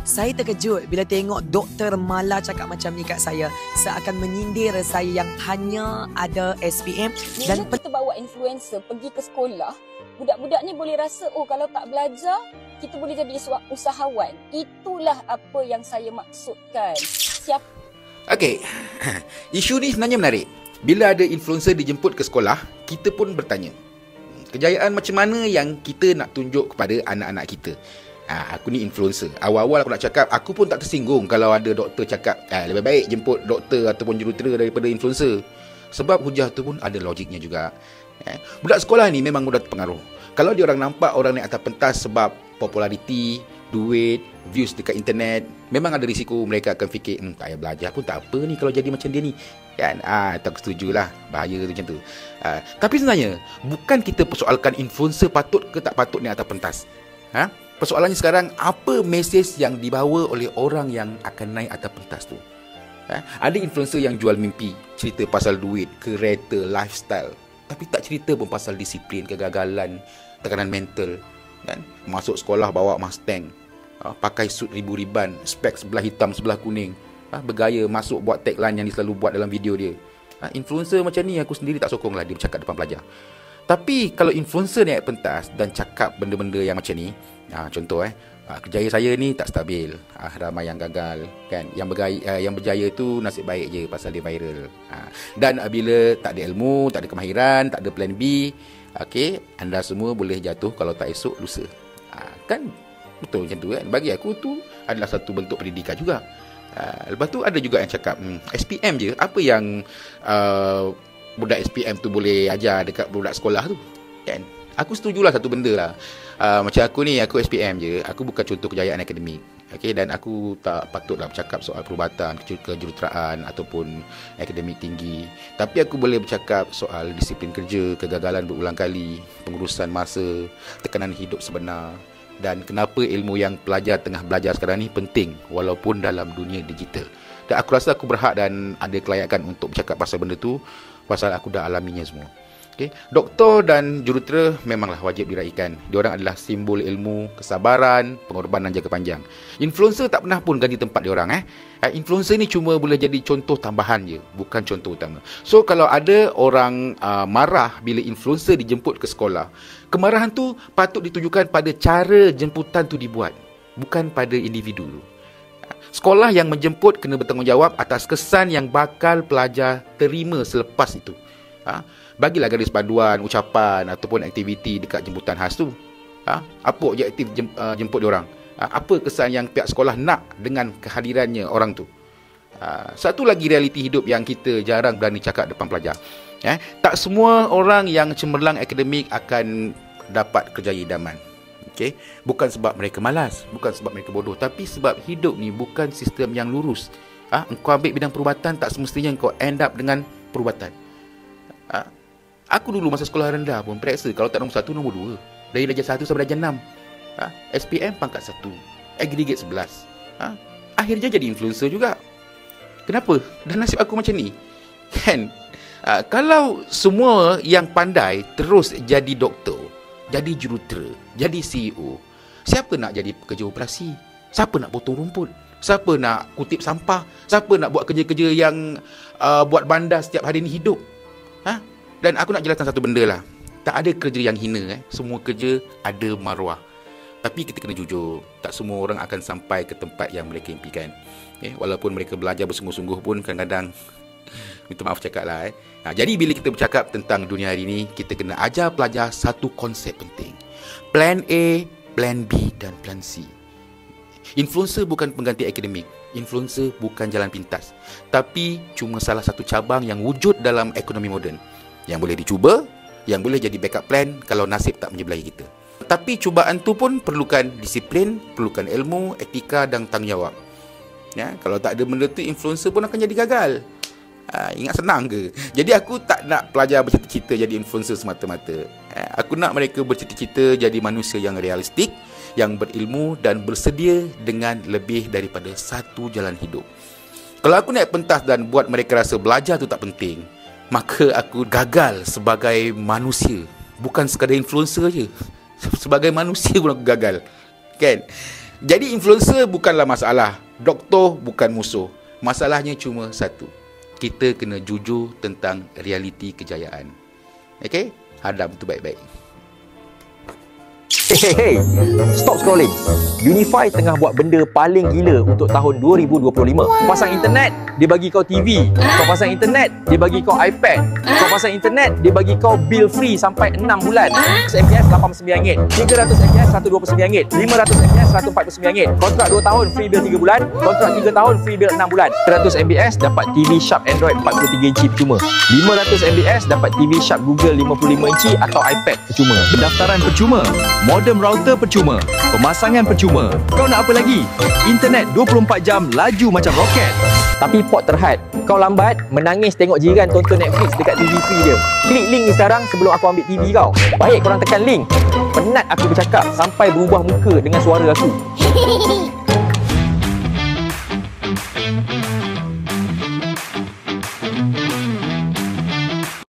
Saya terkejut bila tengok Dr. Mala cakap macam ni kat saya. Seakan menyindir saya yang hanya ada SPM. Bila kita bawa influencer pergi ke sekolah, budak-budak ni boleh rasa, oh kalau tak belajar, kita boleh jadi usahawan. Itulah apa yang saya maksudkan. Okey, isu ni sebenarnya menarik. Bila ada influencer dijemput ke sekolah, kita pun bertanya, kejayaan macam mana yang kita nak tunjuk kepada anak-anak kita? Aku ni influencer. Awal-awal aku nak cakap, aku pun tak tersinggung kalau ada doktor cakap lebih baik jemput doktor ataupun jurutera daripada influencer. Sebab hujah tu pun ada logiknya juga. Budak sekolah ni memang mudah terpengaruh. Kalau dia orang nampak orang naik atas pentas sebab populariti, duit, views dekat internet, memang ada risiko mereka akan fikir, tak payah belajar pun tak apa ni kalau jadi macam dia ni. Kan? Tak setujulah. Bahaya tu macam tu. Tapi sebenarnya, bukan kita persoalkan influencer patut ke tak patut naik atas pentas. Persoalannya sekarang, apa mesej yang dibawa oleh orang yang akan naik atas pentas tu? Ada influencer yang jual mimpi, cerita pasal duit, kereta, lifestyle, tapi tak cerita pun pasal disiplin, kegagalan, tekanan mental. Kan? Masuk sekolah bawa Mustang, pakai suit ribu-riban, spek sebelah hitam sebelah kuning, bergaya masuk buat tagline yang dia selalu buat dalam video dia. Influencer macam ni aku sendiri tak sokong lah dia bercakap depan pelajar. Tapi kalau influencer naik pentas dan cakap benda-benda yang macam ni, contoh kerjaya saya ni tak stabil, ramai yang gagal kan, yang berjaya tu nasib baik je pasal dia viral. Dan bila tak ada ilmu, tak ada kemahiran, tak ada plan B, okey, anda semua boleh jatuh kalau tak esok lusa. Kan betul macam tu kan. Bagi aku tu adalah satu bentuk pendidikan juga. Lepas tu ada juga yang cakap SPM je, apa yang budak SPM tu boleh ajar dekat budak sekolah tu kan. Aku setujulah satu benda lah. Macam aku ni, aku SPM je, aku bukan contoh kejayaan akademik. Okay, dan aku tak patutlah bercakap soal perubatan, kejuruteraan ataupun akademik tinggi. Tapi aku boleh bercakap soal disiplin kerja, kegagalan berulang kali, pengurusan masa, tekanan hidup sebenar, dan kenapa ilmu yang pelajar tengah belajar sekarang ni penting walaupun dalam dunia digital. Dan aku rasa aku berhak dan ada kelayakan untuk bercakap pasal benda tu, pasal aku dah alaminya semua. Okay. Doktor dan jurutera memanglah wajib diraikan. Diorang adalah simbol ilmu, kesabaran, pengorbanan jangka panjang. Influencer tak pernah pun ganti tempat diorang. Influencer ni cuma boleh jadi contoh tambahan je, bukan contoh utama. So kalau ada orang marah bila influencer dijemput ke sekolah, kemarahan tu patut ditujukan pada cara jemputan tu dibuat, bukan pada individu tu. Sekolah yang menjemput kena bertanggungjawab atas kesan yang bakal pelajar terima selepas itu. Bagilah garis panduan, ucapan ataupun aktiviti dekat jemputan khas tu. Apa objektif jemput diorang? Apa kesan yang pihak sekolah nak dengan kehadirannya orang tu? Satu lagi realiti hidup yang kita jarang berani cakap depan pelajar. Tak semua orang yang cemerlang akademik akan dapat kerjaya idaman. Okay? Bukan sebab mereka malas, bukan sebab mereka bodoh, tapi sebab hidup ni bukan sistem yang lurus. Engkau ambil bidang perubatan, tak semestinya engkau end up dengan perubatan. Aku dulu masa sekolah rendah pun periksa kalau tak nombor 1, nombor 2. Dari darjah 1 sampai darjah 6. SPM pangkat 1, aggregate 11. Akhirnya jadi influencer juga. Kenapa? Dan nasib aku macam ni. Kan? Kalau semua yang pandai terus jadi doktor, jadi jurutera, jadi CEO, siapa nak jadi pekerja operasi? Siapa nak potong rumput? Siapa nak kutip sampah? Siapa nak buat kerja-kerja yang buat bandar setiap hari ni hidup? Dan aku nak jelaskan satu benda lah. Tak ada kerja yang hina. Semua kerja ada maruah. Tapi kita kena jujur, tak semua orang akan sampai ke tempat yang mereka impikan. Walaupun mereka belajar bersungguh-sungguh pun kadang-kadang minta maaf cakap lah. Jadi bila kita bercakap tentang dunia hari ni, kita kena ajar pelajar satu konsep penting. Plan A, Plan B dan Plan C. Influencer bukan pengganti akademik. Influencer bukan jalan pintas. Tapi cuma salah satu cabang yang wujud dalam ekonomi moden, yang boleh dicuba, yang boleh jadi backup plan kalau nasib tak menyebelahi kita. Tapi cubaan tu pun perlukan disiplin, perlukan ilmu, etika dan tanggungjawab. Kalau tak ada benda tu, influencer pun akan jadi gagal. Ingat senang ke? Jadi aku tak nak pelajar bercita-cita jadi influencer semata-mata. Aku nak mereka bercita-cita jadi manusia yang realistik, yang berilmu dan bersedia dengan lebih daripada satu jalan hidup. Kalau aku naik pentas dan buat mereka rasa belajar tu tak penting, maka aku gagal sebagai manusia. Bukan sekadar influencer je, sebagai manusia pun aku gagal. Kan? Jadi influencer bukanlah masalah, doktor bukan musuh. Masalahnya cuma satu. Kita kena jujur tentang realiti kejayaan. Okey? Hadam tu baik-baik. Hey, stop scrolling. Unify tengah buat benda paling gila untuk tahun 2025. Kau pasang internet, dia bagi kau TV. Kau pasang internet, dia bagi kau iPad. Kau pasang internet, dia bagi kau bill free sampai 6 bulan. 100 MBS RM89, 300 MBS RM129, 500 MBS RM149. Kontrak 2 tahun free bill 3 bulan, kontrak 3 tahun free bill 6 bulan. 100 MBS dapat TV Sharp Android 43 inci percuma. 500 MBS dapat TV Sharp Google 55 inci atau iPad percuma. Pendaftaran percuma. Modem router percuma. Pemasangan percuma. Kau nak apa lagi? Internet 24 jam laju macam roket. Tapi pot terhad. Kau lambat, menangis tengok jiran tonton Netflix dekat TV free dia. Klik link ni sekarang sebelum aku ambil TV kau. Baik korang tekan link. Penat aku bercakap sampai berubah muka dengan suara aku.